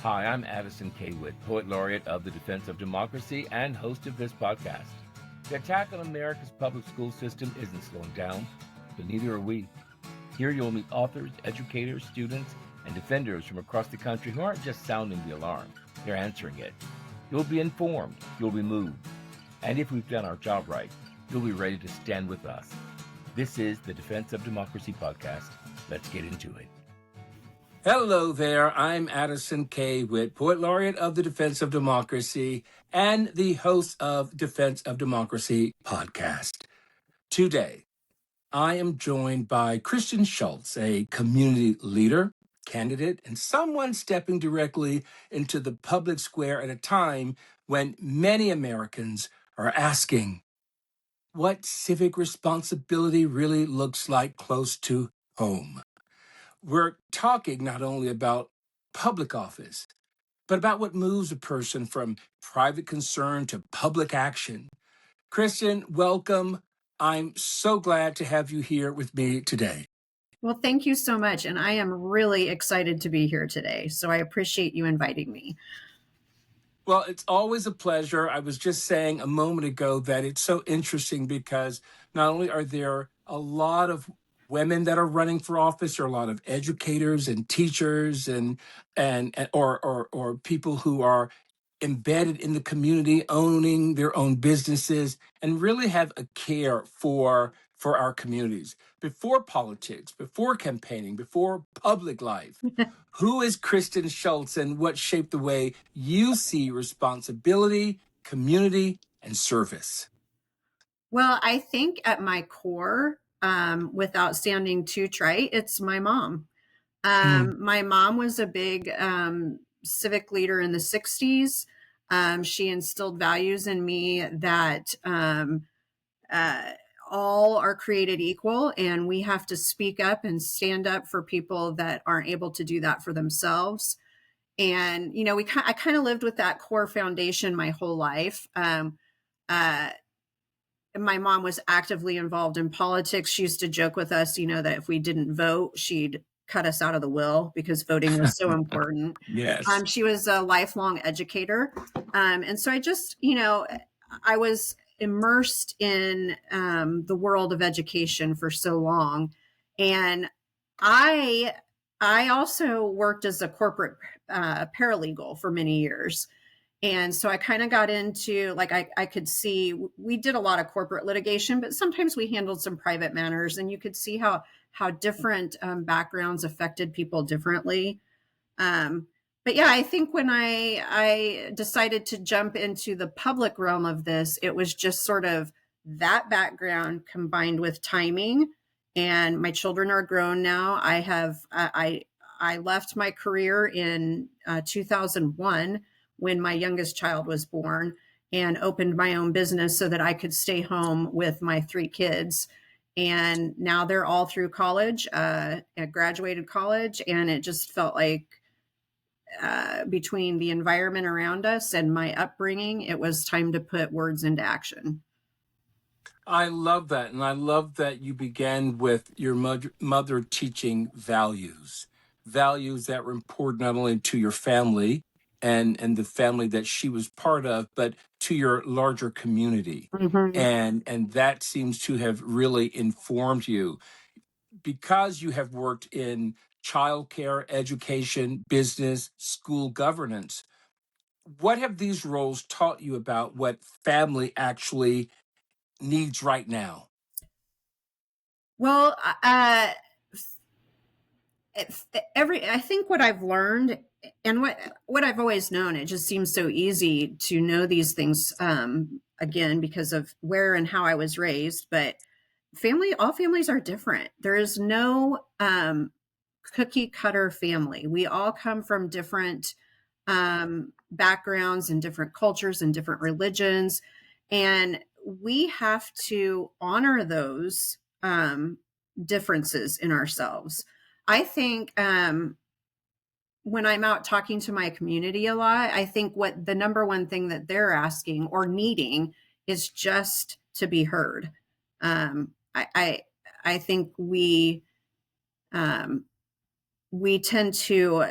Hi, I'm Addison K. Witt, Poet Laureate of the Defense of Democracy and host of this podcast. The attack on America's public school system isn't slowing down, but neither are we. Here you'll meet authors, educators, students, and defenders from across the country who aren't just sounding the alarm, they're answering it. You'll be informed, you'll be moved, and if we've done our job right, you'll be ready to stand with us. This is the Defense of Democracy podcast. Let's get into it. Hello there, I'm Addison K. Witt, Poet Laureate of the Defense of Democracy and the host of Defense of Democracy podcast. Today, I am joined by Kristen Schultz, a community leader, candidate, and someone stepping directly into the public square at a time when many Americans are asking what civic responsibility really looks like close to home. We're talking not only about public office, but about what moves a person from private concern to public action. Kristen, welcome. I'm so glad to have you here with me today. Well, thank you so much. And I am really excited to be here today. So I appreciate you inviting me. Well, it's always a pleasure. I was just saying a moment ago that it's so interesting because not only are there a lot of women that are running for office, there are a lot of educators and teachers or people who are embedded in the community, owning their own businesses, and really have a care for our communities. Before politics, before campaigning, before public life, who is Kristen Schultz and what shaped the way you see responsibility, community, and service? Well, I think at my core, without sounding too trite, it's my mom. My mom was a big civic leader in the 60s. She instilled values in me that all are created equal, and we have to speak up and stand up for people that aren't able to do that for themselves. And, you know, I kind of lived with that core foundation my whole life. My mom was actively involved in politics. She used to joke with us, you know, that if we didn't vote, she'd cut us out of the will because voting was so important. Yes. She was a lifelong educator. And so I just, you know, I was immersed in the world of education for so long. And I also worked as a corporate paralegal for many years. And so I kind of got into, like, I could see, we did a lot of corporate litigation, but sometimes we handled some private matters, and you could see how different backgrounds affected people differently. But yeah, I think when I decided to jump into the public realm of this, it was just sort of that background combined with timing. And my children are grown now. I left my career in 2001 when my youngest child was born, and opened my own business so that I could stay home with my 3 kids. And now they're all through college, graduated college. And it just felt like between the environment around us and my upbringing, it was time to put words into action. I love that. And I love that you began with your mother teaching values that were important not only to your family and the family that she was part of, but to your larger community. Mm-hmm. And that seems to have really informed you because you have worked in childcare, education, business, school governance. What have these roles taught you about what family actually needs right now? Well, I think what I've learned and what I've always known, it just seems so easy to know these things, again, because of where and how I was raised. But all families are different. There is no cookie cutter family. We all come from different backgrounds and different cultures and different religions. And we have to honor those differences in ourselves. I think when I'm out talking to my community a lot, I think what the number one thing that they're asking or needing is just to be heard. I think we tend to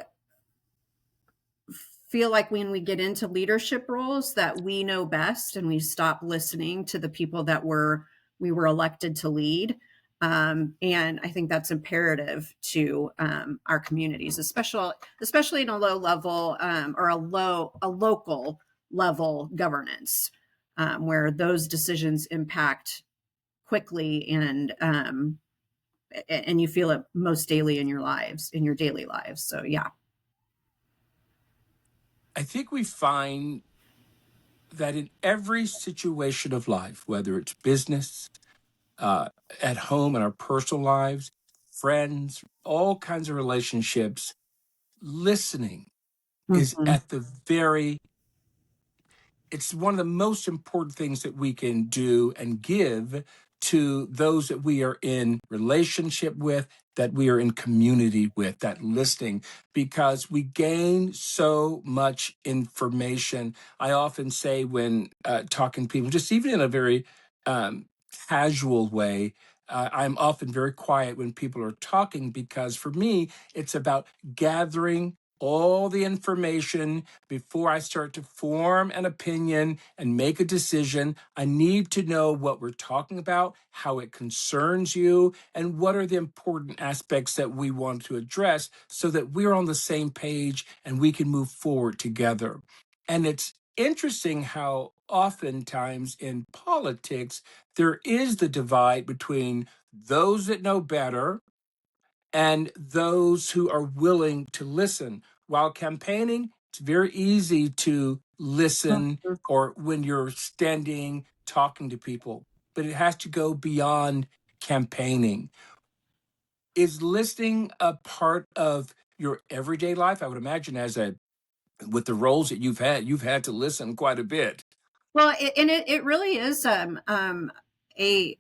feel like when we get into leadership roles that we know best and we stop listening to the people that we were elected to lead. And I think that's imperative to our communities, especially in a low level or a local level governance, where those decisions impact quickly and you feel it most daily in your daily lives. So yeah. I think we find that in every situation of life, whether it's business, uh, at home, in our personal lives, friends, all kinds of relationships, listening is Mhm. at the very, it's one of the most important things that we can do and give to those that we are in relationship with, that we are in community with, that listening, because we gain so much information. I often say when talking to people, just even in a very um, casual way, I'm often very quiet when people are talking, because for me, it's about gathering all the information before I start to form an opinion and make a decision. I need to know what we're talking about, how it concerns you, and what are the important aspects that we want to address so that we're on the same page and we can move forward together. And it's interesting how oftentimes in politics, there is the divide between those that know better and those who are willing to listen. While campaigning, it's very easy to listen, Mhm. or when you're standing talking to people, but it has to go beyond campaigning. Is listening a part of your everyday life? I would imagine with the roles that you've had to listen quite a bit. Well, it really is a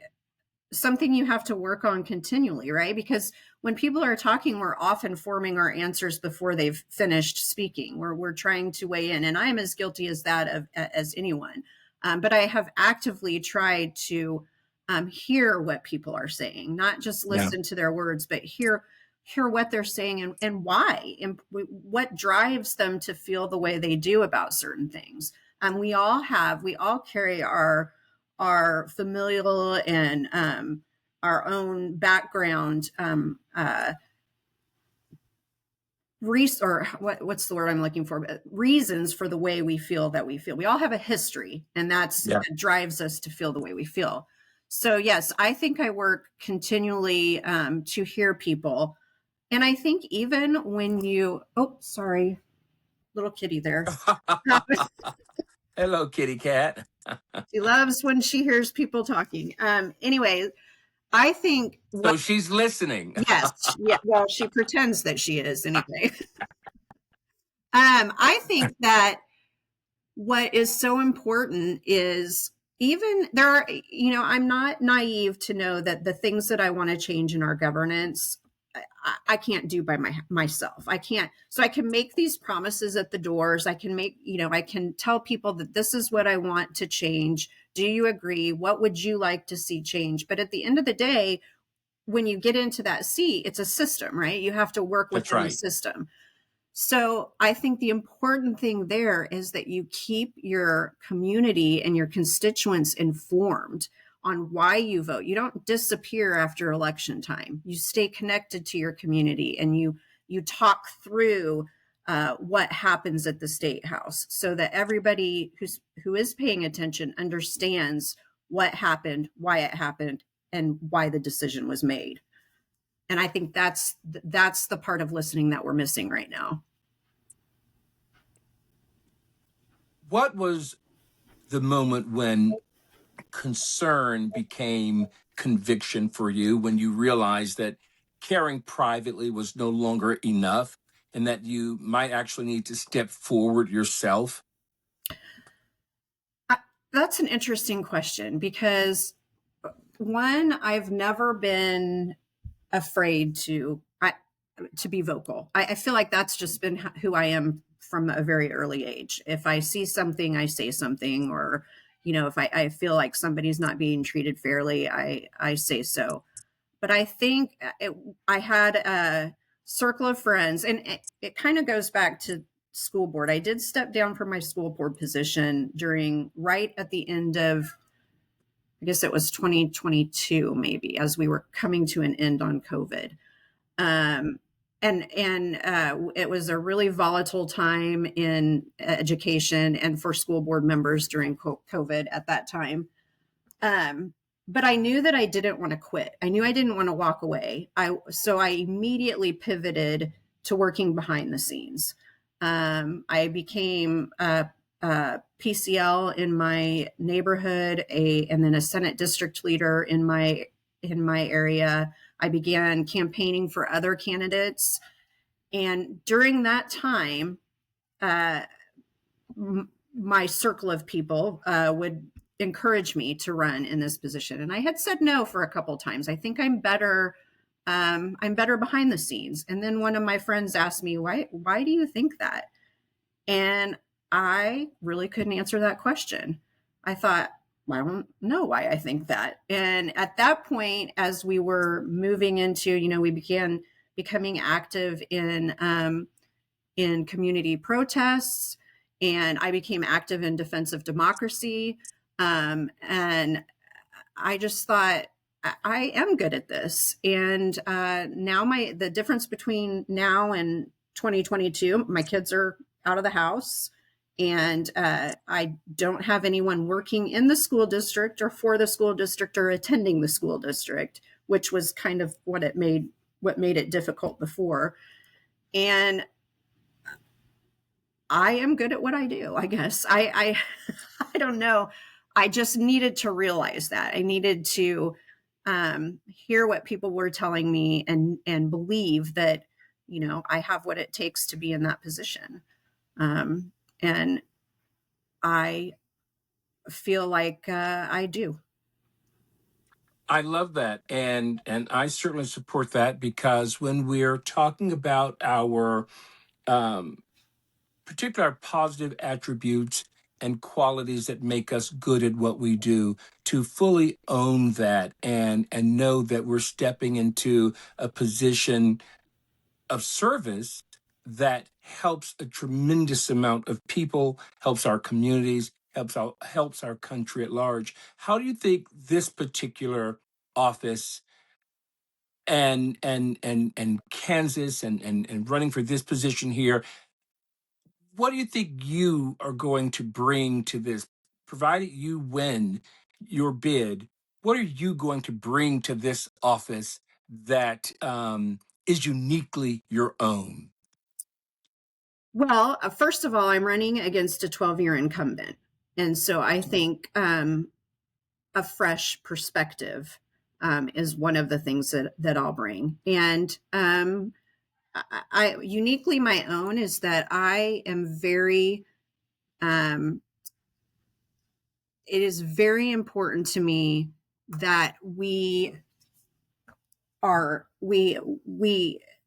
something you have to work on continually, right? Because when people are talking, we're often forming our answers before they've finished speaking. We're trying to weigh in, and I'm as guilty as as anyone. But I have actively tried to hear what people are saying, not just Yeah, listen to their words, but hear what they're saying and why, and what drives them to feel the way they do about certain things. We all carry our familial and our own background what's the word I'm looking for? Reasons for the way we feel that we feel. We all have a history, and yeah. that drives us to feel the way we feel. So yes, I think I work continually to hear people, and I think even when you sorry, little kitty there. Hello, kitty cat. She loves when she hears people talking. Anyway, I think So she's listening. yes, yeah. Well, she pretends that she is anyway. I think that what is so important is even there are, I'm not naive to know that the things that I want to change in our governance, I can't do by myself. I can't. So I can make these promises at the doors. I can tell people that this is what I want to change. Do you agree? What would you like to see change? But at the end of the day, when you get into that seat, it's a system, right? You have to work That's within the right. system. So I think the important thing there is that you keep your community and your constituents informed on why you vote. You don't disappear after election time. You stay connected to your community and you talk through what happens at the state house so that everybody who is paying attention understands what happened, why it happened, and why the decision was made. And I think that's the part of listening that we're missing right now. What was the moment when concern became conviction for you, when you realized that caring privately was no longer enough and that you might actually need to step forward yourself? I, that's an interesting question because one, I've never been afraid to be vocal. I feel like that's just been who I am from a very early age. If I see something, I say something, or if I feel like somebody's not being treated fairly, I say so. But I think I had a circle of friends, and it kind of goes back to school board. I did step down from my school board position right at the end of, I guess it was 2022, maybe, as we were coming to an end on COVID. It was a really volatile time in education and for school board members during COVID at that time. But I knew that I didn't want to quit. I knew I didn't want to walk away. So I immediately pivoted to working behind the scenes. I became a PCL in my neighborhood, and then a Senate district leader in my area. I began campaigning for other candidates, and during that time, my circle of people would encourage me to run in this position, and I had said no for a couple times. I think I'm better. I'm better behind the scenes. And then one of my friends asked me, why do you think that? And I really couldn't answer that question. I thought, well, I don't know why I think that. And at that point, as we were moving into, we began becoming active in community protests, and I became active in defense of democracy. And I just thought, I am good at this. And now the difference between now and 2022, my kids are out of the house, and I don't have anyone working in the school district or for the school district or attending the school district, which was kind of what made it difficult before. And I am good at what I do, I guess. I don't know. I just needed to realize that. I needed to hear what people were telling me and believe that, I have what it takes to be in that position. And I feel like I do. I love that. And I certainly support that, because when we're talking about our particular positive attributes and qualities that make us good at what we do, to fully own that and know that we're stepping into a position of service that helps a tremendous amount of people, helps our communities, helps our country at large. How do you think this particular office and Kansas and running for this position here, what do you think you are going to bring to this? Provided you win your bid, what are you going to bring to this office that is uniquely your own? Well, first of all, I'm running against a 12-year incumbent. And so I think a fresh perspective is one of the things that I'll bring. And I uniquely my own is that I am very, it is very important to me that when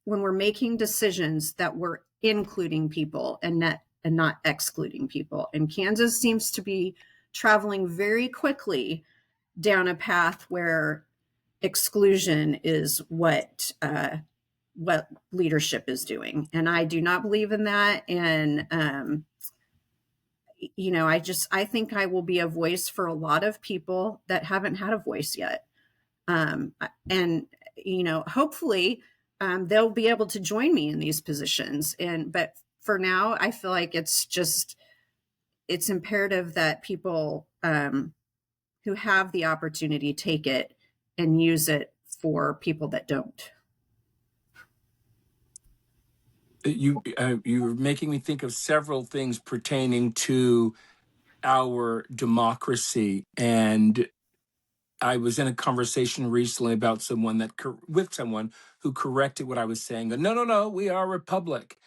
we're making decisions, that we're including people and not excluding people. And Kansas seems to be traveling very quickly down a path where exclusion is what leadership is doing, and I do not believe in that. And I think I will be a voice for a lot of people that haven't had a voice yet, and hopefully they'll be able to join me in these positions. But for now, I feel like it's imperative that people who have the opportunity take it and use it for people that don't. You're making me think of several things pertaining to our democracy. And I was in a conversation recently about with someone who corrected what I was saying. No, we are a republic.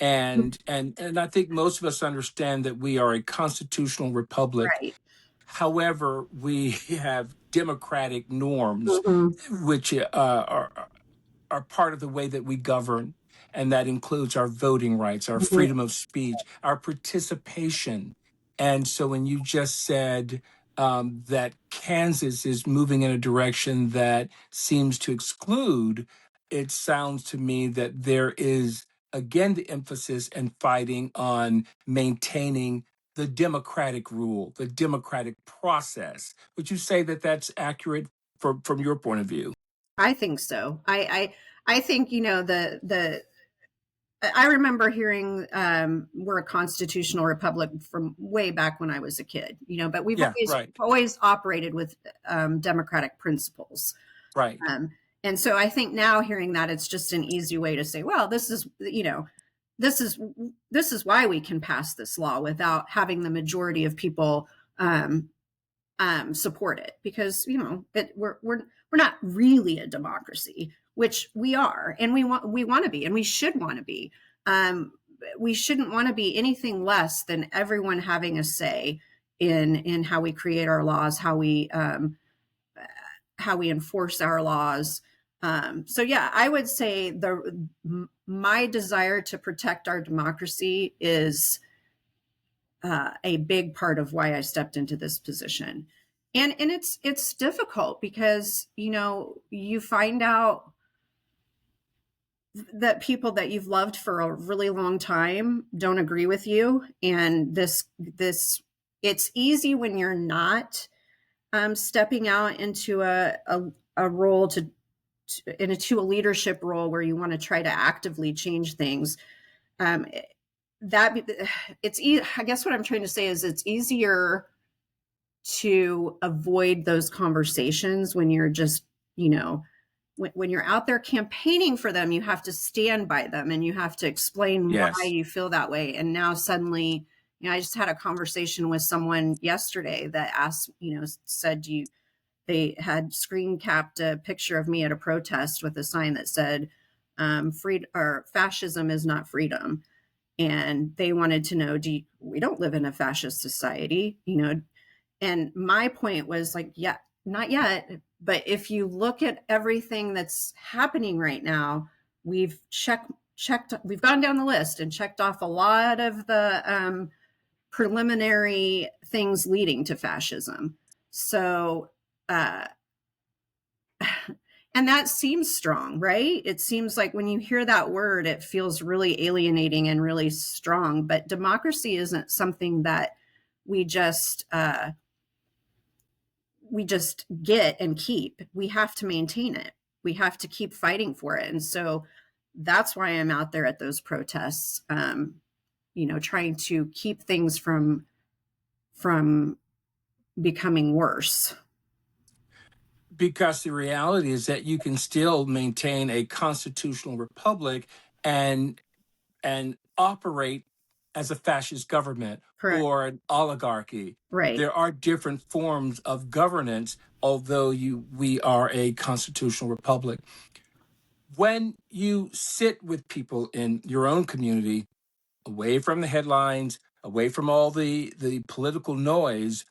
And I think most of us understand that we are a constitutional republic. Right. However, we have democratic norms, Mm-hmm. which are part of the way that we govern. And that includes our voting rights, our freedom of speech, our participation. And so when you just said that Kansas is moving in a direction that seems to exclude, it sounds to me that there is again, the emphasis and fighting on maintaining the democratic rule, the democratic process. Would you say that that's accurate from your point of view? I think so. I think, I remember hearing we're a constitutional republic from way back when I was a kid, but we've Yeah, right, always operated with democratic principles. right. And so I think now hearing that, it's just an easy way to say, well, this is why we can pass this law without having the majority of people support it, because we're not really a democracy, which we are, and we want to be, and we should want to be. We shouldn't want to be anything less than everyone having a say in how we create our laws, how we enforce our laws. So yeah, I would say my desire to protect our democracy is a big part of why I stepped into this position. And it's difficult because, you find out that people that you've loved for a really long time don't agree with you. And it's easy when you're not stepping out into a role into a leadership role where you want to try to actively change things. I guess what I'm trying to say is it's easier to avoid those conversations when you're just, when you're out there campaigning for them, you have to stand by them and you have to explain Yes. why you feel that way. And now suddenly, I just had a conversation with someone yesterday that asked, said they had screen capped a picture of me at a protest with a sign that said, fascism is not freedom. And they wanted to know, we don't live in a fascist society, and my point was like, yeah, not yet. But if you look at everything that's happening right now, we've we've gone down the list and checked off a lot of the preliminary things leading to fascism. So, and that seems strong, right? It seems like when you hear that word, it feels really alienating and really strong. But democracy isn't something that we just get and keep. We have to maintain it. We have to keep fighting for it. And so that's why I'm out there at those protests, trying to keep things from becoming worse. Because the reality is that you can still maintain a constitutional republic and operate as a fascist government. Correct. Or an oligarchy. Right. There are different forms of governance, although we are a constitutional republic. When you sit with people in your own community, away from the headlines, away from all the political noise,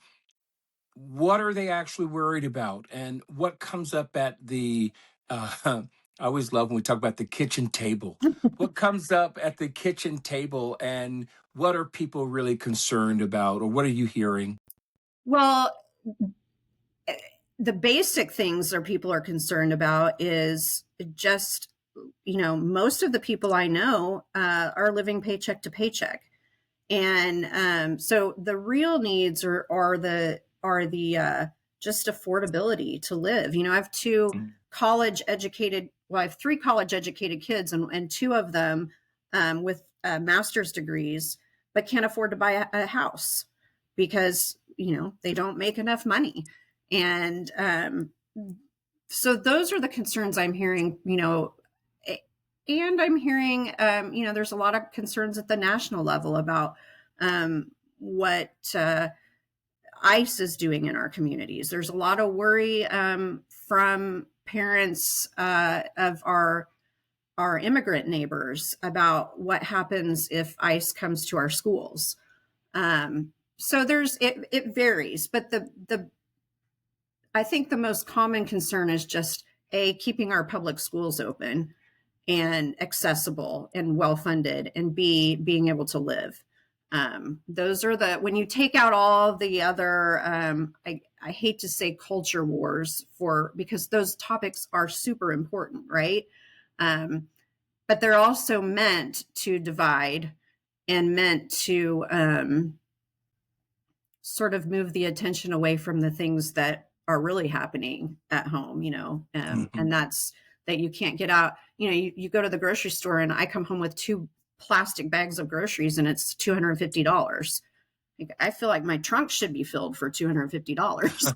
what are they actually worried about? And what comes up at the, I always love when we talk about the kitchen table. What comes up at the kitchen table, and what are people really concerned about, or what are you hearing? Well, the basic things that people are concerned about is just, most of the people I know are living paycheck to paycheck. And so the real needs are the just affordability to live. I have I have 3 college educated kids, and 2 of them with master's degrees, but can't afford to buy a house because, they don't make enough money. And so those are the concerns I'm hearing, and I'm hearing, there's a lot of concerns at the national level about what ICE is doing in our communities. There's a lot of worry from parents of our immigrant neighbors about what happens if ICE comes to our schools. So it varies, but I think the most common concern is just keeping our public schools open and accessible and well-funded, and being able to live. Those are when you take out all the other, I hate to say culture wars because those topics are super important, right? but they're also meant to divide and meant to sort of move the attention away from the things that are really happening at home, and that's that you can't get out. You go to the grocery store and I come home with 2 plastic bags of groceries and it's $250. I feel like my trunk should be filled for $250.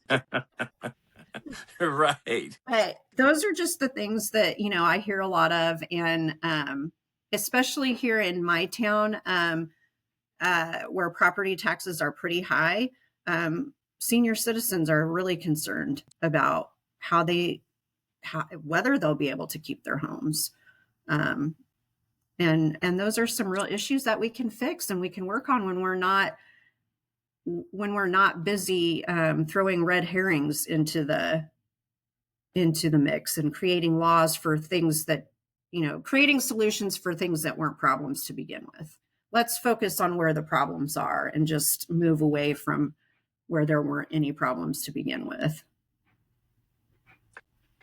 Right. But those are just the things that, I hear a lot of. And especially here in my town, where property taxes are pretty high, senior citizens are really concerned about whether they'll be able to keep their homes. And those are some real issues that we can fix and we can work on when we're not busy throwing red herrings into the mix and creating laws for things that, creating solutions for things that weren't problems to begin with. Let's focus on where the problems are and just move away from where there weren't any problems to begin with.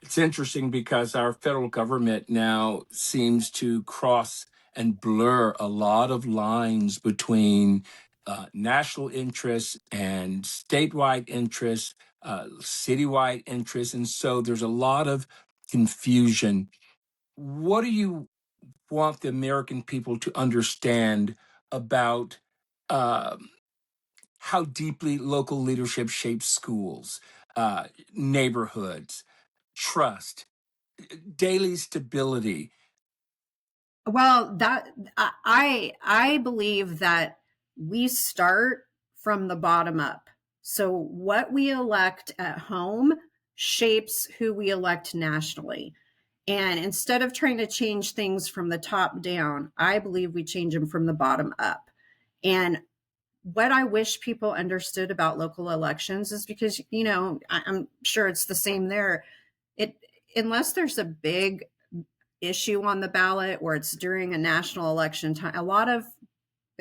It's interesting because our federal government now seems to cross and blur a lot of lines between national interests and statewide interests, citywide interests. And so there's a lot of confusion. What do you want the American people to understand about how deeply local leadership shapes schools, neighborhoods, trust, daily stability? Well, that I believe that we start from the bottom up. So what we elect at home shapes who we elect nationally. And instead of trying to change things from the top down, I believe we change them from the bottom up. And what I wish people understood about local elections is because, I'm sure it's the same there. Unless there's a big issue on the ballot or it's during a national election time,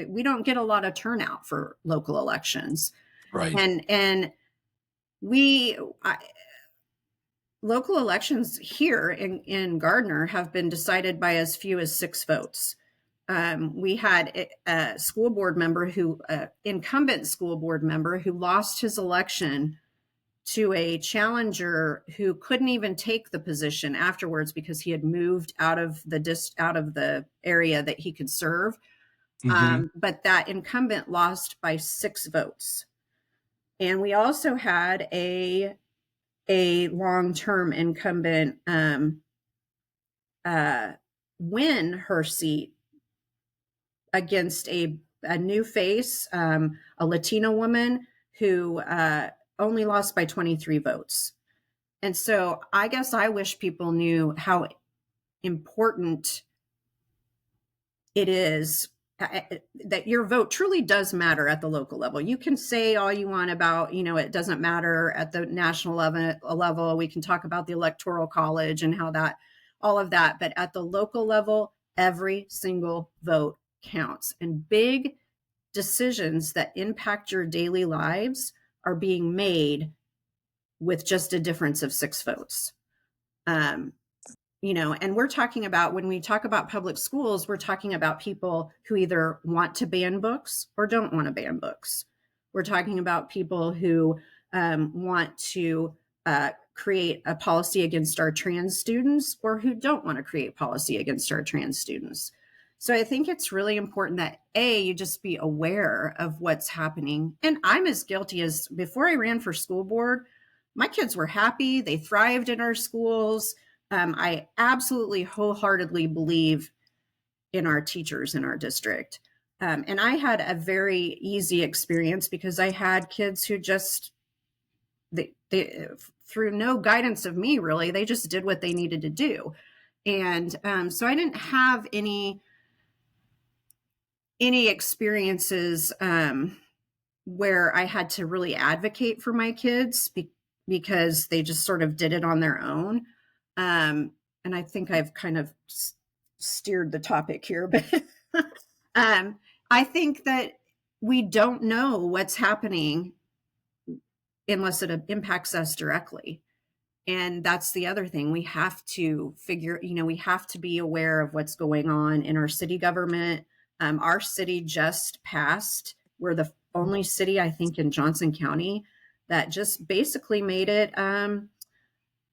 we don't get a lot of turnout for local elections. Right. And local elections here in Gardner have been decided by as few as 6 votes. We had a school board member incumbent school board member who lost his election to a challenger who couldn't even take the position afterwards because he had moved out of the area that he could serve. Mm-hmm. But that incumbent lost by 6 votes. And we also had a long-term incumbent win her seat against a new face, a Latina woman who only lost by 23 votes. And so I guess I wish people knew how important it is that your vote truly does matter at the local level. You can say all you want about, it doesn't matter at the national level. We can talk about the Electoral College and all of that. But at the local level, every single vote counts. And big decisions that impact your daily lives are being made with just a difference of 6 votes. And we're talking about, when we talk about public schools, we're talking about people who either want to ban books or don't want to ban books. We're talking about people who want to create a policy against our trans students or who don't want to create policy against our trans students. So I think it's really important that you just be aware of what's happening. And I'm as guilty as before I ran for school board. My kids were happy. They thrived in our schools. I absolutely wholeheartedly believe in our teachers in our district. And I had a very easy experience because I had kids who just, they through no guidance of me, really, they just did what they needed to do. And so I didn't have any experiences where I had to really advocate for my kids because they just sort of did it on their own. And I think I've kind of steered the topic here, but I think that we don't know what's happening unless it impacts us directly. And that's the other thing. We have to we have to be aware of what's going on in our city government. Our city just passed, we're the only city, I think, in Johnson County that just basically made it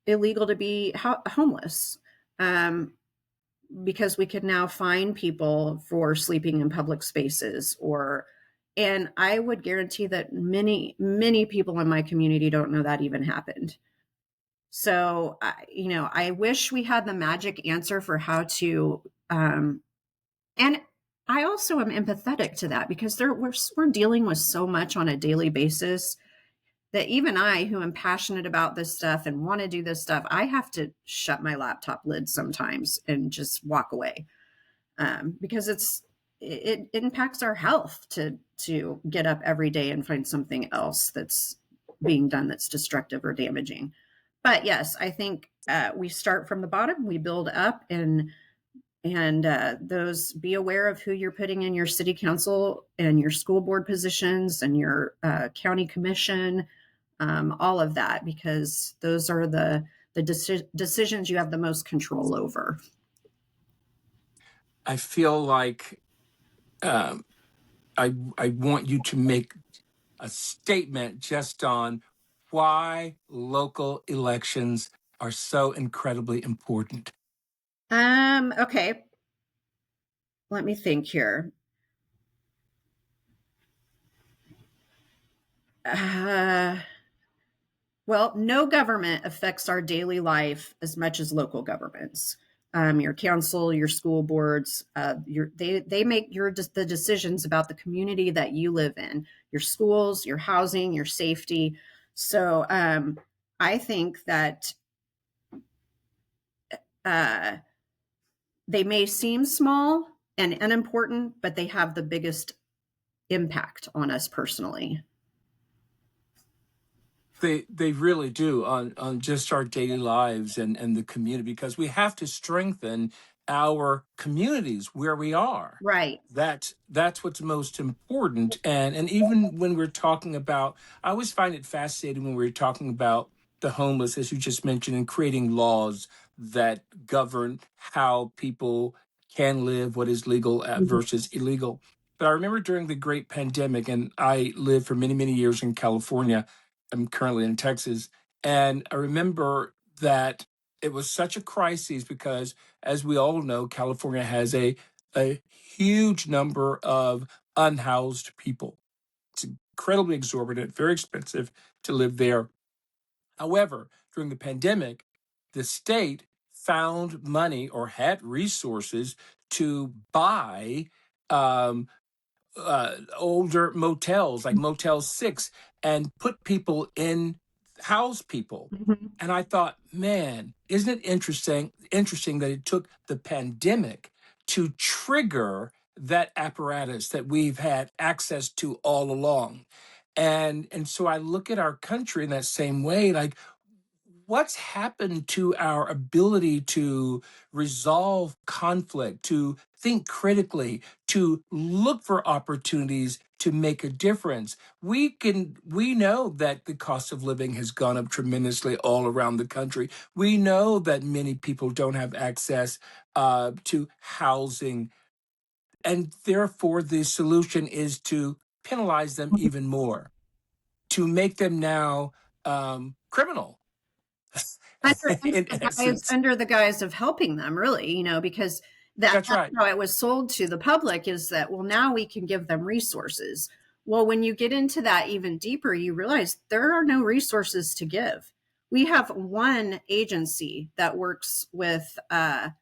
illegal to be homeless, because we could now fine people for sleeping in public spaces. And I would guarantee that many, many people in my community don't know that even happened. So, I wish we had the magic answer for how to, and I also am empathetic to that, because we're dealing with so much on a daily basis that even I, who am passionate about this stuff and want to do this stuff, I have to shut my laptop lid sometimes and just walk away, because it impacts our health to get up every day and find something else that's being done that's destructive or damaging. But yes, I think we start from the bottom, we build up, and those, be aware of who you're putting in your city council and your school board positions and your county commission, all of that, because those are the decisions you have the most control over. I feel like I want you to make a statement just on why local elections are so incredibly important. Okay. Let me think here. Well, no government affects our daily life as much as local governments. Your council, your school boards, they make the decisions about the community that you live in, your schools, your housing, your safety. So I think that they may seem small and unimportant, but they have the biggest impact on us personally. They really do on just our daily lives and the community, because we have to strengthen our communities where we are. Right. That's what's most important. And even when we're talking about, I always find it fascinating when we're talking about the homeless, as you just mentioned, and creating laws that govern how people can live, what is legal versus illegal. But I remember during the great pandemic, and I lived for many, many years in California. I'm currently in Texas. And I remember that it was such a crisis because, as we all know, California has a huge number of unhoused people. It's incredibly exorbitant, very expensive to live there. However, during the pandemic, the state found money or had resources to buy older motels like Motel 6 and put people in, house people. Mm-hmm. And I thought, man, isn't it interesting that it took the pandemic to trigger that apparatus that we've had access to all along. And so I look at our country in that same way, like, what's happened to our ability to resolve conflict, to think critically, to look for opportunities to make a difference? We know that the cost of living has gone up tremendously all around the country. We know that many people don't have access to housing. And therefore, the solution is to penalize them even more, to make them now criminal. In essence. Under the guise of helping them, really, because that's right. how it was sold to the public, is that, well, now we can give them resources. Well, when you get into that even deeper, you realize there are no resources to give. We have one agency that works with our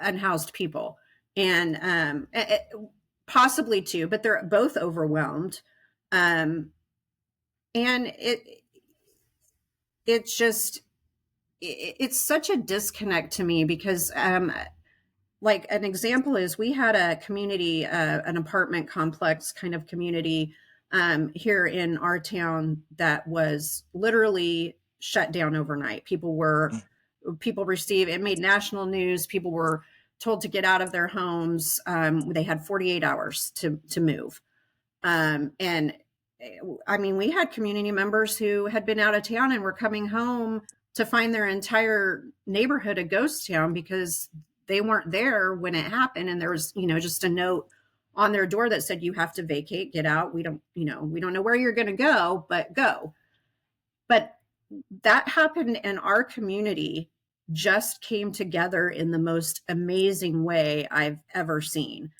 unhoused people, and possibly two, but they're both overwhelmed. And it's just, it's such a disconnect to me, because like an example is, we had a community, an apartment complex kind of community here in our town that was literally shut down overnight. People received, it made national news. People were told to get out of their homes. They had 48 hours to move. And I mean, we had community members who had been out of town and were coming home to find their entire neighborhood a ghost town because they weren't there when it happened. And there was, just a note on their door that said, you have to vacate, get out. We don't know where you're going to go, but go. But that happened in our community, just came together in the most amazing way I've ever seen.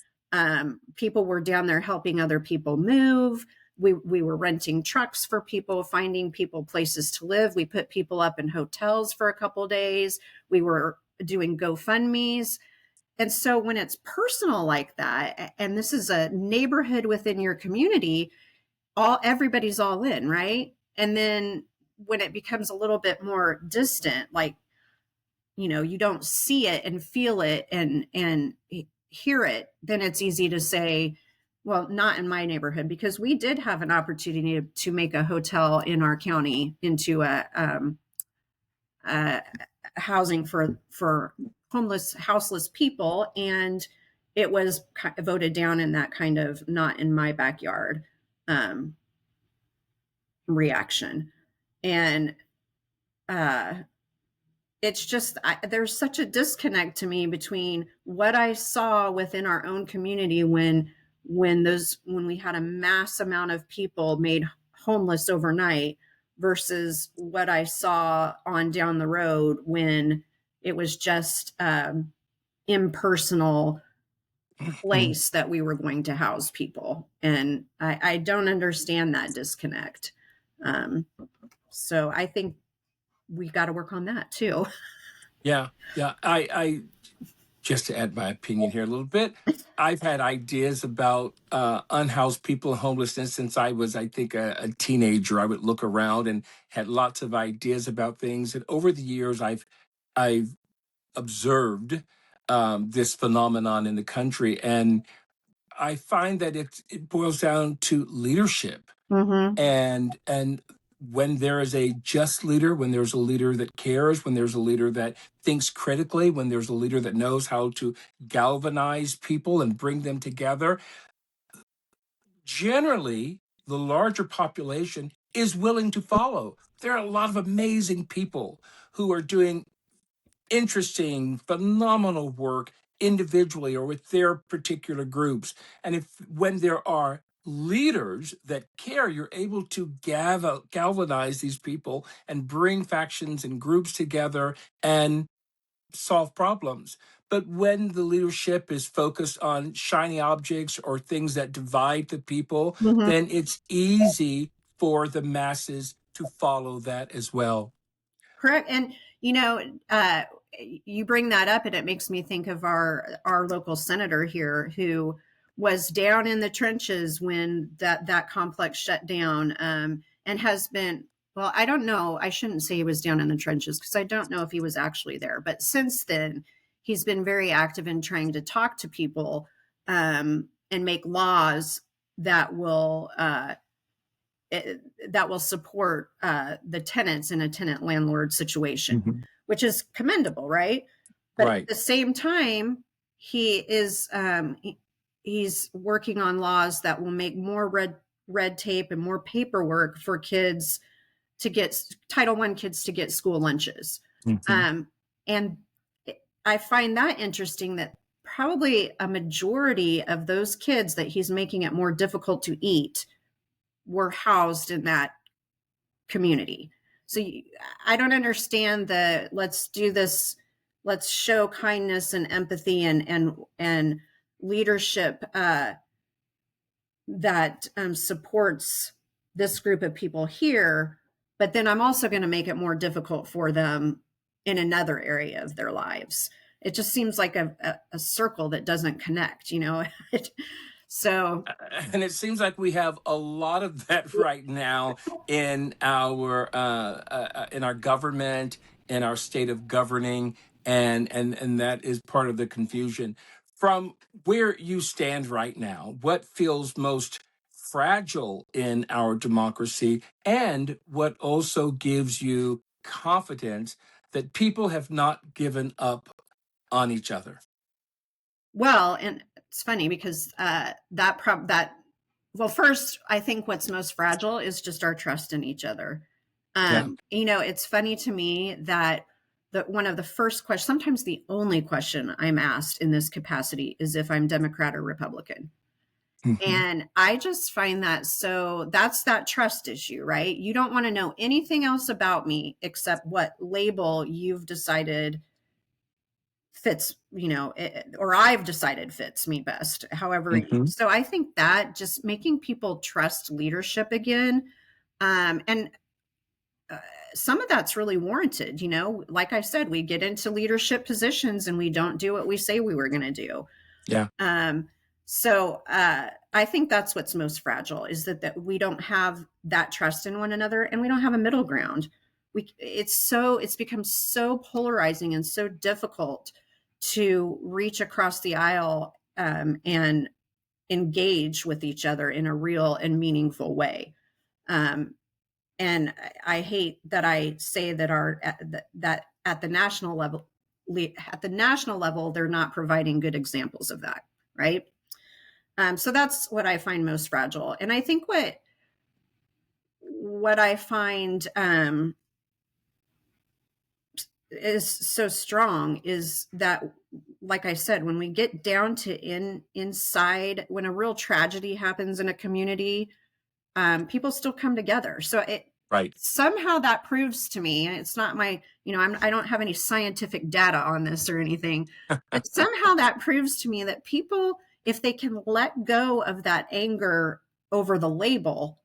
People were down there helping other people move. We were renting trucks for people, finding people places to live. We put people up in hotels for a couple of days. We were doing GoFundMes. And so when it's personal like that, and this is a neighborhood within your community, everybody's all in, right? And then when it becomes a little bit more distant, like, you don't see it and feel it and hear it, then it's easy to say, well, not in my neighborhood, because we did have an opportunity to make a hotel in our county into a housing for homeless, houseless people. And it was voted down in that kind of not in my backyard reaction. And it's just, there's such a disconnect to me between what I saw within our own community when we had a mass amount of people made homeless overnight versus what I saw on down the road when it was just impersonal place that we were going to house people. And I don't understand that disconnect. So I think we got to work on that too. Yeah. I just to add my opinion here a little bit, I've had ideas about unhoused people and homelessness since I was, I think, a teenager. I would look around and had lots of ideas about things. And over the years, I've observed this phenomenon in the country, and I find that it boils down to leadership. Mm-hmm. And when there is a just leader, when there's a leader that cares, when there's a leader that thinks critically, when there's a leader that knows how to galvanize people and bring them together, generally the larger population is willing to follow. There are a lot of amazing people who are doing interesting, phenomenal work individually or with their particular groups. And when there are leaders that care, you're able to galvanize these people and bring factions and groups together and solve problems. But when the leadership is focused on shiny objects or things that divide the people, Mm-hmm. then it's easy for the masses to follow that as well. Correct. And, you bring that up and it makes me think of our local senator here who was down in the trenches when that complex shut down, and has been, well, I don't know. I shouldn't say he was down in the trenches because I don't know if he was actually there. But since then, he's been very active in trying to talk to people and make laws that will support the tenants in a tenant landlord situation, mm-hmm. which is commendable, right? But right. At the same time, he is he's working on laws that will make more red tape and more paperwork for kids to get Title I kids to get school lunches. Mm-hmm. And I find that interesting that probably a majority of those kids that he's making it more difficult to eat were housed in that community. So I don't understand let's do this, let's show kindness and empathy and leadership that supports this group of people here, but then I'm also going to make it more difficult for them in another area of their lives. It just seems like a circle that doesn't connect, So, and it seems like we have a lot of that right now in our government, in our state of governing, and that is part of the confusion. From where you stand right now, what feels most fragile in our democracy, and what also gives you confidence that people have not given up on each other? Well, and it's funny because that Well, first, I think what's most fragile is just our trust in each other. Yeah. It's funny to me that one of the first questions, sometimes the only question I'm asked in this capacity, is if I'm Democrat or Republican. And I just find that that's that trust issue, right? You don't want to know anything else about me except what label you've decided fits, or I've decided fits me best, however. So I think that just making people trust leadership again, and some of that's really warranted. Like I said, we get into leadership positions and we don't do what we say we were going to do. Yeah. So I think that's what's most fragile, is that we don't have that trust in one another, and we don't have a middle ground. It's become so polarizing and so difficult to reach across the aisle and engage with each other in a real and meaningful way. And I hate that I say that that at the national level, they're not providing good examples of that, right? So that's what I find most fragile. And I think what I find is so strong is that, like I said, when we get down to inside, when a real tragedy happens in a community, people still come together. So somehow that proves to me, and it's not my, I don't have any scientific data on this or anything, but somehow that proves to me that people, if they can let go of that anger over the label,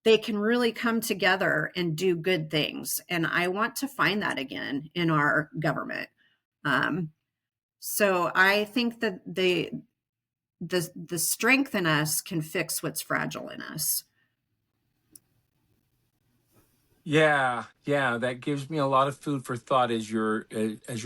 they can really come together and do good things. And I want to find that again in our government. So I think that the strength in us can fix what's fragile in us. Yeah, that gives me a lot of food for thought as you're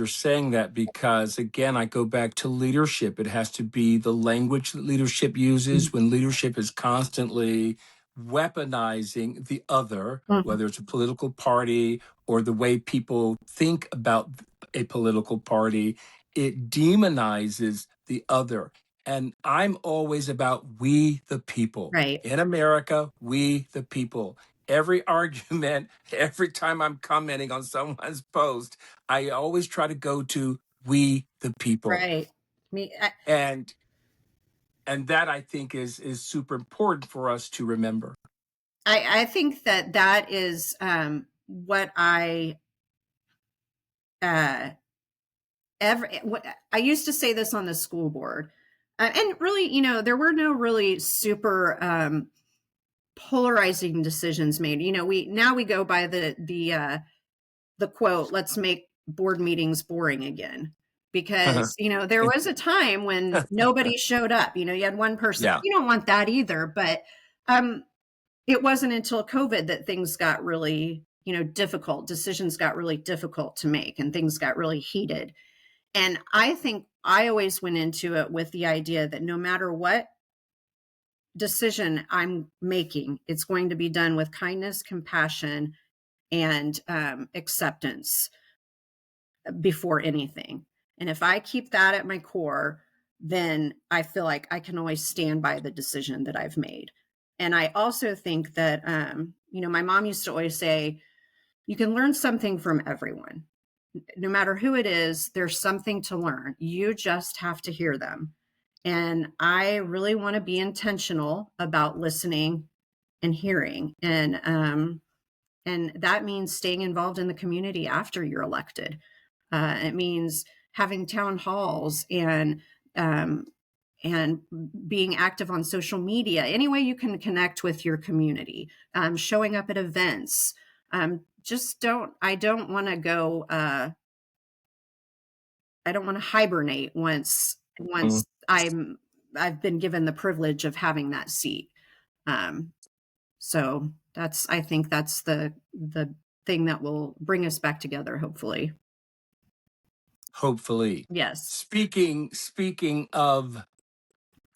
saying that, because again, I go back to leadership. It has to be the language that leadership uses. When leadership is constantly weaponizing the other, whether it's a political party or the way people think about a political party, it demonizes the other. And I'm always about we the people. Right. In America, we the people. Every argument, every time I'm commenting on someone's post, I always try to go to we the people. Right. And that, I think, is super important for us to remember. I think that is what I I used to say this on the school board, and really, there were no really super polarizing decisions made. We go by the quote, "Let's make board meetings boring again," because there was a time when nobody showed up. You had one person. Yeah. You don't want that either, but it wasn't until COVID that things got really difficult. Decisions got really difficult to make, and things got really heated. And I think I always went into it with the idea that no matter what decision I'm making, it's going to be done with kindness, compassion, and acceptance before anything. And if I keep that at my core, then I feel like I can always stand by the decision that I've made. And I also think that, my mom used to always say, you can learn something from everyone. No matter who it is, there's something to learn. You just have to hear them. And I really want to be intentional about listening and hearing. And that means staying involved in the community after you're elected. It means having town halls and being active on social media, any way you can connect with your community, showing up at events. I don't want to go, I don't want to hibernate once I've been given the privilege of having that seat. So I think that's the thing that will bring us back together, hopefully. Hopefully. Yes. Speaking of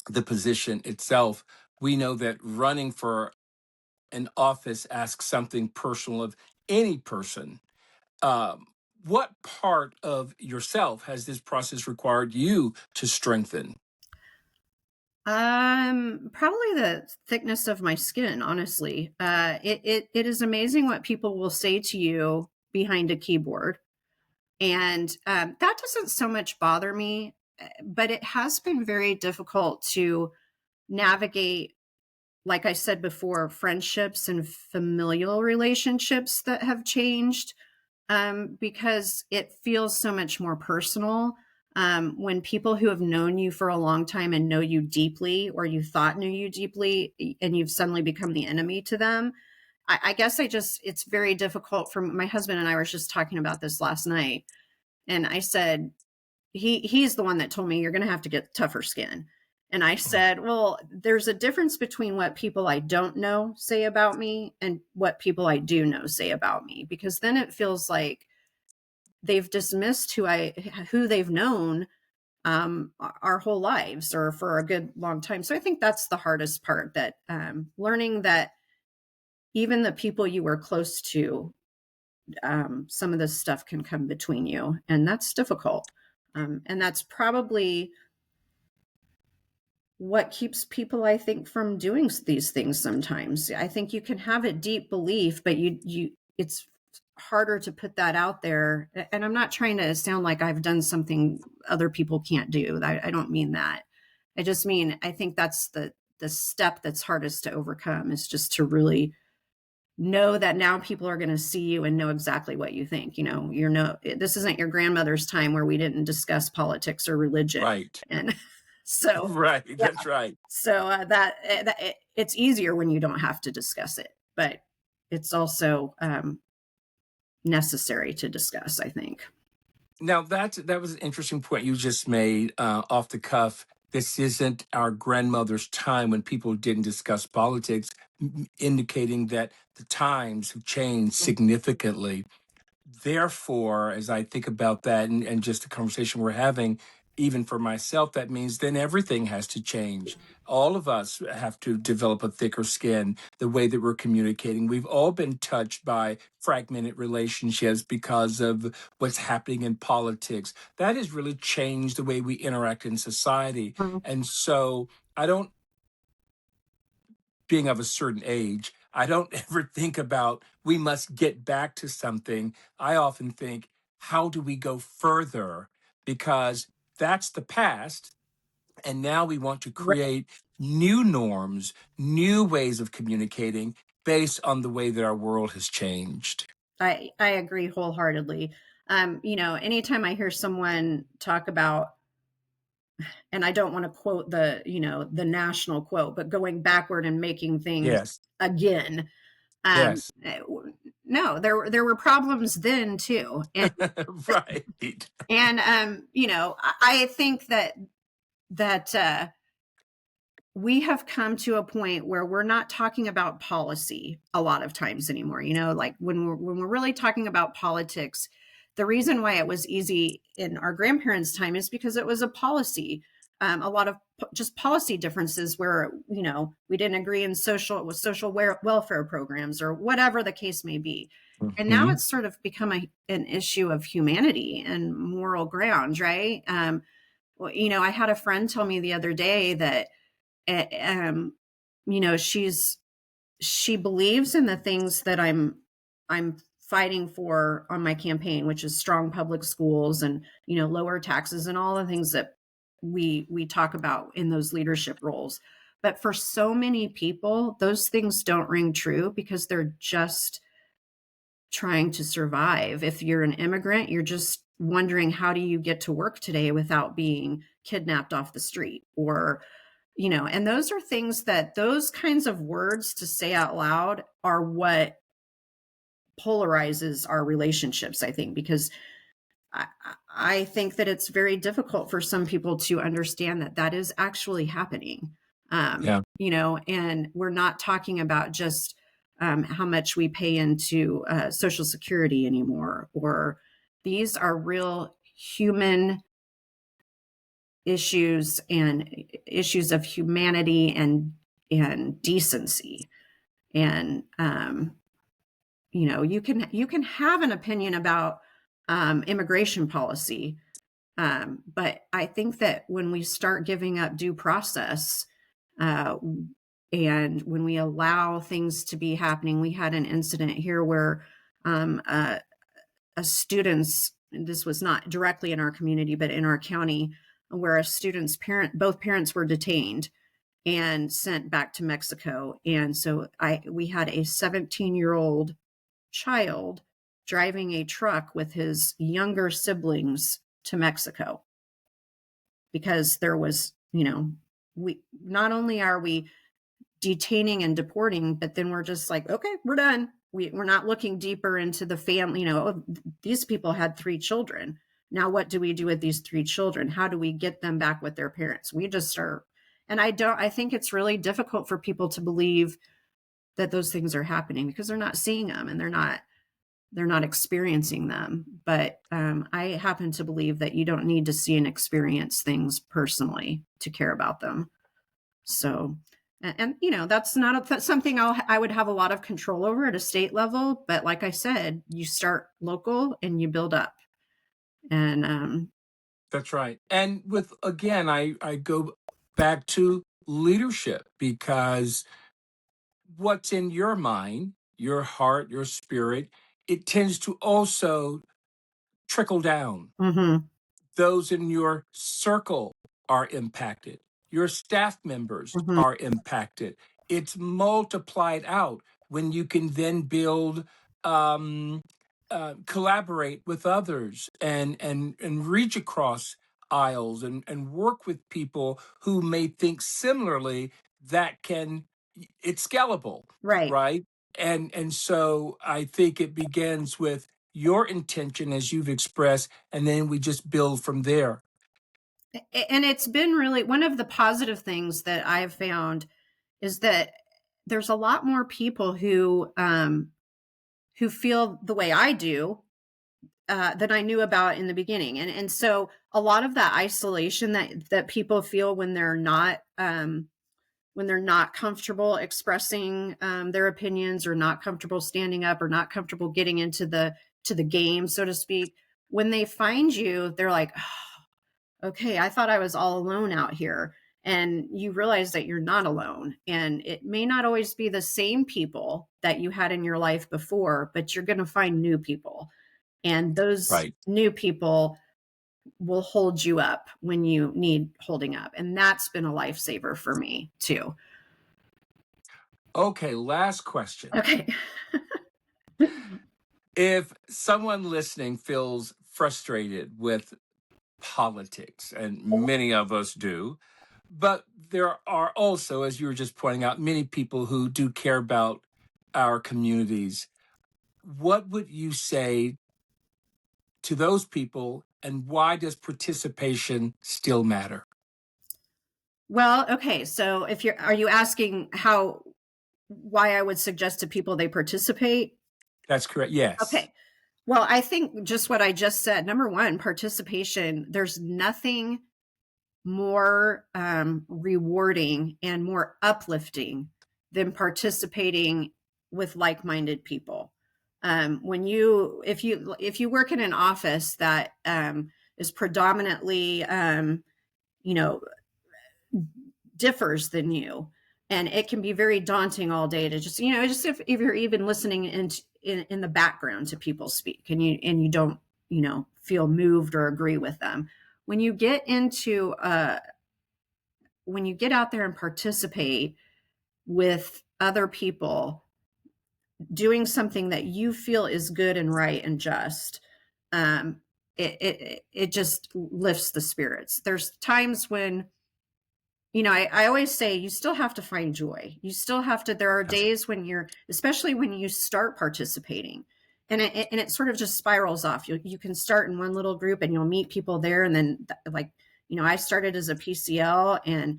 the position itself, we know that running for an office asks something personal of any person. What part of yourself has this process required you to strengthen? Probably the thickness of my skin, honestly. It is amazing what people will say to you behind a keyboard. And that doesn't so much bother me, but it has been very difficult to navigate, like I said before, friendships and familial relationships that have changed, because it feels so much more personal. When people who have known you for a long time and know you deeply, or you thought knew you deeply, and you've suddenly become the enemy to them, I guess it's very difficult for my husband and I were just talking about this last night. And I said, he's the one that told me you're going to have to get tougher skin. And I said, well, there's a difference between what people I don't know say about me and what people I do know say about me, because then it feels like they've dismissed who they've known our whole lives, or for a good long time. So I think that's the hardest part, that learning that even the people you were close to, some of this stuff can come between you, and that's difficult. And that's probably what keeps people, I think, from doing these things sometimes. I think you can have a deep belief, but it's harder to put that out there. And I'm not trying to sound like I've done something other people can't do. I don't mean that. I just mean, I think that's the step that's hardest to overcome, is just to really know that now people are going to see you and know exactly what you think. This isn't your grandmother's time where we didn't discuss politics or religion. Right. And so, Right. yeah. That's right. So it's easier when you don't have to discuss it, but it's also necessary to discuss, I think. Now, that was an interesting point you just made off the cuff. This isn't our grandmother's time when people didn't discuss politics, indicating that the times have changed significantly. Therefore, as I think about that, and just the conversation we're having, even for myself, that means then everything has to change. All of us have to develop a thicker skin, the way that we're communicating. We've all been touched by fragmented relationships because of what's happening in politics. That has really changed the way we interact in society. And so I don't, being of a certain age, I don't ever think about we must get back to something. I often think, how do we go further? Because that's the past. And now we want to create new norms, new ways of communicating based on the way that our world has changed. I agree wholeheartedly. Anytime I hear someone talk about, and I don't want to quote the national quote, but going backward and making things Yes. again. Yes. No, there were problems then too. And, Right. and I think that we have come to a point where we're not talking about policy a lot of times anymore. Like when we're really talking about politics, the reason why it was easy in our grandparents' time is because it was a policy. A lot of just policy differences where, we didn't agree in social welfare programs or whatever the case may be. And now it's sort of become an issue of humanity and moral ground, right? I had a friend tell me the other day that, she believes in the things that I'm fighting for on my campaign, which is strong public schools and, lower taxes and all the things that we talk about in those leadership roles. But for so many people, those things don't ring true because they're just trying to survive. If you're an immigrant, you're just wondering, how do you get to work today without being kidnapped off the street? Or, and those are things that, those kinds of words to say out loud are what polarizes our relationships, I think, because I think that it's very difficult for some people to understand that is actually happening. And we're not talking about just how much we pay into Social Security anymore, or these are real human issues and issues of humanity and decency. And you can have an opinion about immigration policy, but I think that when we start giving up due process Uh, and when we allow things to be happening, we had an incident here where a student's, this was not directly in our community, but in our county, where a student's both parents were detained and sent back to Mexico. And so we had a 17-year-old child driving a truck with his younger siblings to Mexico, because there was, we not only are we detaining and deporting, but then we're just like, okay, we're done. We're not looking deeper into the family. These people had 3 children. Now, what do we do with these 3 children? How do we get them back with their parents? We just are. And I think it's really difficult for people to believe that those things are happening, because they're not seeing them and they're not experiencing them. But I happen to believe that you don't need to see and experience things personally to care about them. So, and that's that's something I would have a lot of control over at a state level. But like I said, you start local and you build up. And That's right. And again, I go back to leadership, because what's in your mind, your heart, your spirit, it tends to also trickle down. mm-hmm. Those in your circle are impacted. Your staff members Mm-hmm. are impacted. It's multiplied out when you can then build, collaborate with others, and reach across aisles, and work with people who may think similarly. It's scalable, Right. right? And so I think it begins with your intention, as you've expressed, and then we just build from there. And it's been really one of the positive things that I've found is that there's a lot more people who feel the way I do than I knew about in the beginning. And so a lot of that isolation that people feel when they're not comfortable expressing their opinions, or not comfortable standing up, or not comfortable getting into the game, so to speak, when they find you, they're like, oh, okay, I thought I was all alone out here. And you realize that you're not alone. And it may not always be the same people that you had in your life before, but you're going to find new people. And those Right. new people will hold you up when you need holding up. And that's been a lifesaver for me too. Okay, last question. Okay. If someone listening feels frustrated with politics, and many of us do, but there are also, as you were just pointing out, many people who do care about our communities, what would you say to those people, and why does participation still matter? Well, okay. So are you asking why I would suggest to people they participate? That's correct. Yes. Okay. Well, I think just what I just said. Number one, participation. There's nothing more rewarding and more uplifting than participating with like-minded people. If you work in an office that is predominantly, differs than you, and it can be very daunting all day to just if you're even listening in the background to people speak, and you don't feel moved or agree with them. When you get out there and participate with other people doing something that you feel is good and right and just, it just lifts the spirits. There's times when I always say you still have to find joy. You still have to, there are days when especially when you start participating, and it sort of just spirals off. You can start in one little group and you'll meet people there. And then I started as a PCL,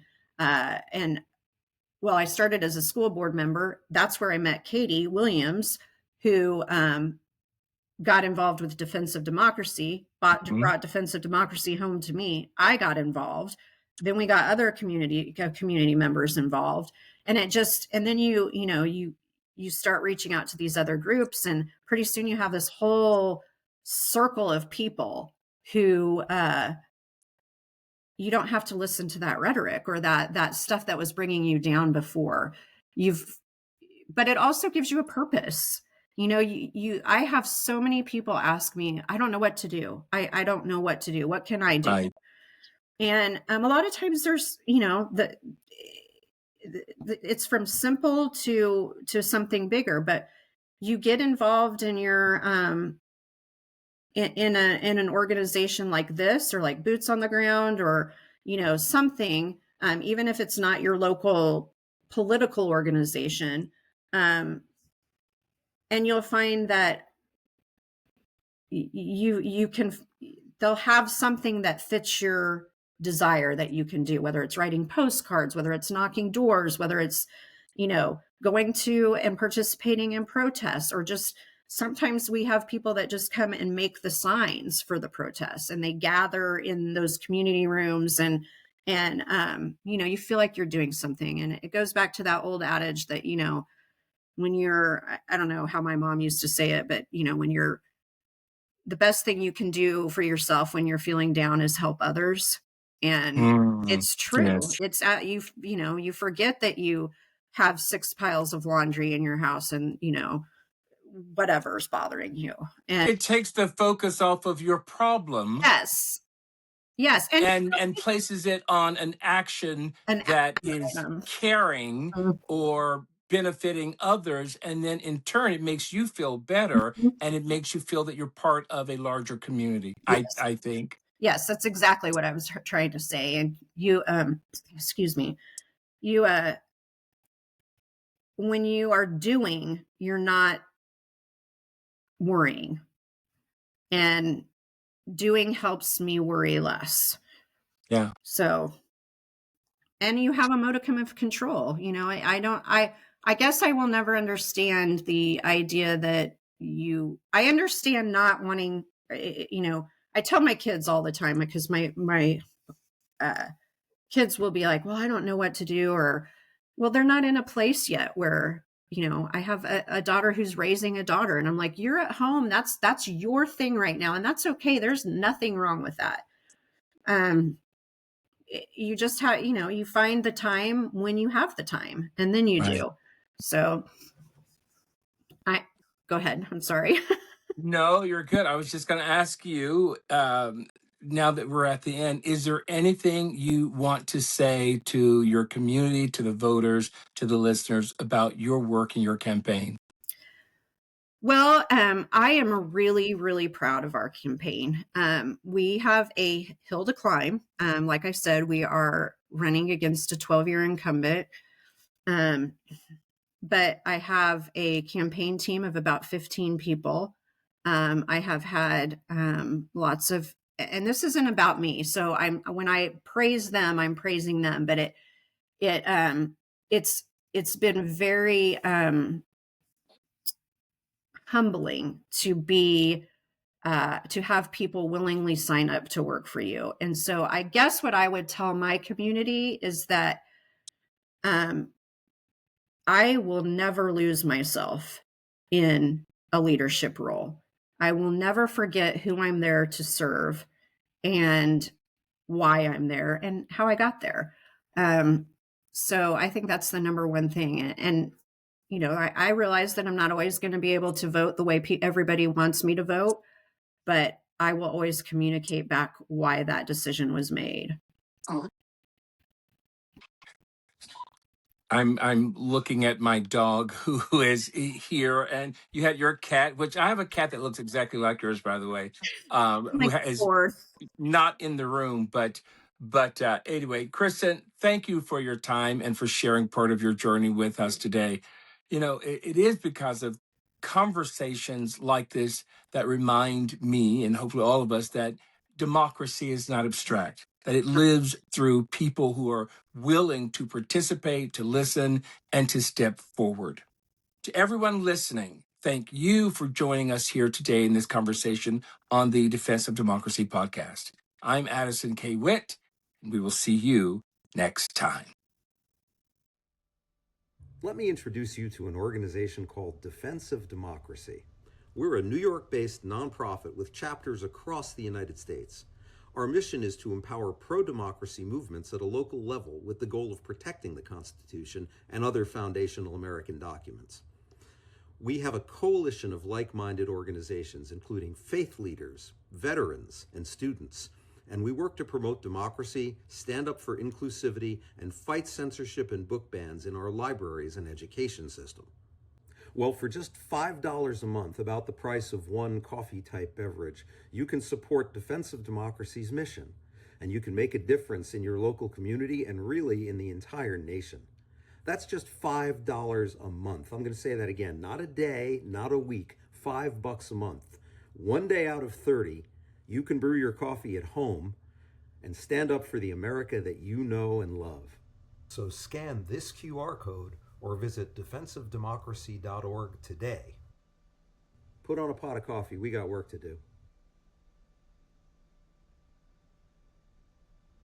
well, I started as a school board member. That's where I met Katie Williams, who got involved with Defense of Democracy, brought Defense of Democracy home to me. I got involved. Then we got other community members involved, and then you start reaching out to these other groups, and pretty soon you have this whole circle of people who you don't have to listen to that rhetoric or that stuff that was bringing you down before. But it also gives you a purpose. I have so many people ask me, I don't know what to do. I don't know what to do. What can I do? Right. And a lot of times there's, it's from simple to something bigger, but you get involved in your, in an organization like this, or like boots on the ground, or, something, even if it's not your local political organization. And you'll find that they'll have something that fits your desire that you can do, whether it's writing postcards, whether it's knocking doors, whether it's, going to and participating in protests, or just sometimes we have people that just come and make the signs for the protests, and they gather in those community rooms, and you feel like you're doing something. And it goes back to that old adage that, when you're, I don't know how my mom used to say it, but when you're, the best thing you can do for yourself when you're feeling down is help others. And it's true. Yes. It's you forget that you have 6 piles of laundry in your house, and whatever's bothering you. And It takes the focus off of your problem. yes. And places it on an action that is caring or benefiting others. And then in turn, it makes you feel better, and it makes you feel that you're part of a larger community. Yes. I think. Yes, that's exactly what I was trying to say. And you, excuse me, you, when you are doing, you're not worrying, and doing helps me worry less. Yeah. So, and you have a modicum of control. I guess I will never understand the idea that I understand not wanting, I tell my kids all the time, because my kids will be like, well, I don't know what to do, or, well, they're not in a place yet where, I have a daughter who's raising a daughter, and I'm like, you're at home. That's your thing right now. And that's okay. There's nothing wrong with that. You just have, you find the time when you have the time, and then you do. So go ahead. I'm sorry. No, you're good. I was just going to ask you, now that we're at the end, is there anything you want to say to your community, to the voters, to the listeners about your work and your campaign? Well, I am really, really proud of our campaign. We have a hill to climb. Like I said, we are running against a 12-year incumbent. But I have a campaign team of about 15 people. I have had lots of, and this isn't about me. So when I praise them, I'm praising them, but it's been very humbling to have people willingly sign up to work for you. And so I guess what I would tell my community is that I will never lose myself in a leadership role. I will never forget who I'm there to serve, and why I'm there, and how I got there. So I think that's the number one thing. And I realize that I'm not always going to be able to vote the way everybody wants me to vote, but I will always communicate back why that decision was made. I'm looking at my dog who is here, and you had your cat, which I have a cat that looks exactly like yours, by the way, who is not in the room, but anyway, Kristen, thank you for your time and for sharing part of your journey with us today. It is because of conversations like this that remind me, and hopefully all of us, that democracy is not abstract, that it lives through people who are willing to participate, to listen, and to step forward. To everyone listening, thank you for joining us here today in this conversation on the Defense of Democracy podcast. I'm Addison K. Witt, and we will see you next time. Let me introduce you to an organization called Defense of Democracy. We're a New York-based nonprofit with chapters across the United States. Our mission is to empower pro-democracy movements at a local level with the goal of protecting the Constitution and other foundational American documents. We have a coalition of like-minded organizations, including faith leaders, veterans, and students, and we work to promote democracy, stand up for inclusivity, and fight censorship and book bans in our libraries and education system. Well, for just $5 a month, about the price of one coffee-type beverage, you can support Defense of Democracy's mission, and you can make a difference in your local community and really in the entire nation. That's just $5 a month. I'm going to say that again. Not a day, not a week, $5 a month. One day out of 30, you can brew your coffee at home and stand up for the America that you know and love. So scan this QR code or visit defenseofdemocracy.org today. Put on a pot of coffee. We got work to do.